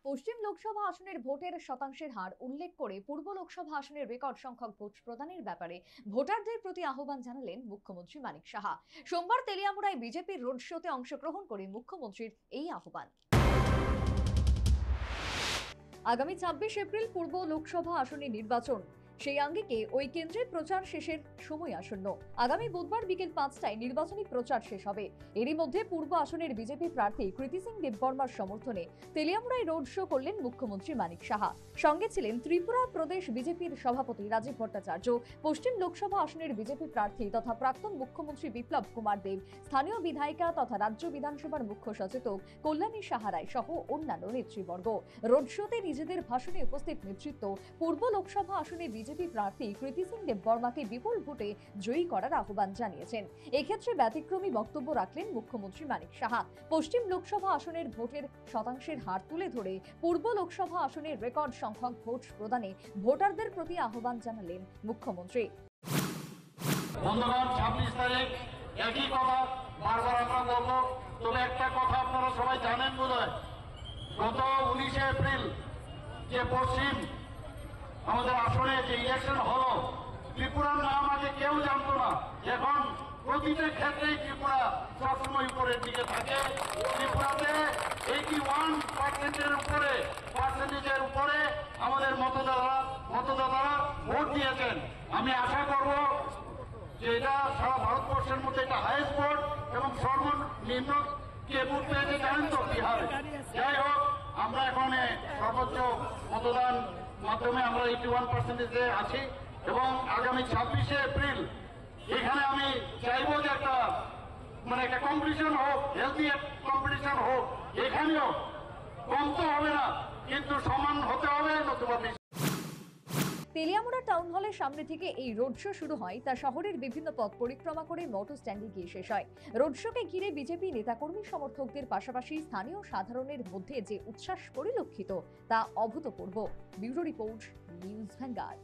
পশ্চিম লোকসভা আসনের ভোটের শতাংশের হার উল্লেখ করে পূর্ব লোকসভা আসনের রেকর্ড সংখ্যক ভোট প্রদানের ব্যাপারে ভোটারদের প্রতি আহ্বান জানালেন মুখ্যমন্ত্রী মানিক সাহা। সোমবার তেলিয়ামুড়ায় বিজেপির রোড শোতে অংশগ্রহণ করে মুখ্যমন্ত্রীর এই আহ্বান। আগামী ২৬ এপ্রিল পূর্ব লোকসভা আসনে নির্বাচন, সেই আঙ্গিকে ওই কেন্দ্রে প্রচার শেষের সময় আসন্ন। আগামী বুধবার বিকেল ৫টায় নির্বাচনী প্রচার শেষ হবে। এরই মধ্যে পূর্ব আসনের বিজেপি প্রার্থী কৃতি সিং দেববর্মার সমর্থনে তেলিয়ামুড়ায় রোড শো করলেন মুখ্যমন্ত্রী মানিক সাহা। সঙ্গে ছিলেন ত্রিপুরা প্রদেশ বিজেপির সভাপতি রাজীব ভট্টাচার্য, পশ্চিম লোকসভা আসনের বিজেপি প্রার্থী তথা প্রাক্তন মুখ্যমন্ত্রী বিপ্লব কুমার দেব, স্থানীয় বিধায়িকা তথা রাজ্য বিধানসভার মুখ্য সচেতক কল্যাণী সাহারায় সহ অন্যান্য নেতৃবর্গ। রোড শোতে নিজেদের ভাষণে উপস্থিত নেতৃত্ব পূর্ব লোকসভা আসনে বিজেপি প্রার্থী কৃতি সিং দেববর্মাকে বিপুল ভোটে জয়ী করার আহ্বান জানিয়েছেন। এক্ষেত্রে ব্যতিক্রমী বক্তব্য রাখলেন মুখ্যমন্ত্রী মানিক সাহা। পশ্চিম লোকসভা আসনের ভোটের শতাংশের হার তুলে ধরে পূর্ব লোকসভা আসনের রেকর্ড সংখ্যক ভোট প্রদানে ভোটারদের প্রতি আহ্বান জানালেন মুখ্যমন্ত্রী। বন্ধুগণ, ২৬ তারিখ একই কথা বারবার আমরা বলবো, তবে একটা কথা আপনারা সবাই জানেন বোধহয়, গত ১৯ এপ্রিল যে পশ্চিম আমাদের আসনে যে ইলেকশন হলো, ত্রিপুরার নাম আগে কেউ জানতো না। এখন প্রতিটা ক্ষেত্রেই ত্রিপুরা সবসময় উপরের দিকে থাকে। ত্রিপুরাতে 81% উপরে আমাদের মতদাতারা ভোট দিয়েছেন। আমি আশা করব যে এটা সারা ভারতবর্ষের মধ্যে এটা হাইয়েস্ট ভোট এবং সর্বনিম্ন কে ভোট পেয়েছে জানেন তো, বিহারে। যাই হোক, আমরা এখানে সর্বোচ্চ মতদান মাধ্যমে আমরা 81% আছি এবং আগামী ২৬শে এপ্রিল এখানে আমি চাইবো যে একটা কম্পিটিশন হোক, হেলদি কম্পিটিশন হোক। এখানেও কম তো হবে না, কিন্তু সমান হতে হবে, নতুবা তেলিয়ামুড়া টাউন হলের সামনে থেকে এই রোড শো শুরু হয়, তা শহরের বিভিন্ন পথ পরিক্রমা করে মোটর স্ট্যান্ডে গিয়ে শেষ হয়। রোড শোকে ঘিরে বিজেপি নেতাকর্মী সমর্থকদের পাশাপাশি স্থানীয় সাধারণের মধ্যে যে উচ্ছ্বাস পরিলক্ষিত তা অভূতপূর্ব। Bureau report, news vanguard.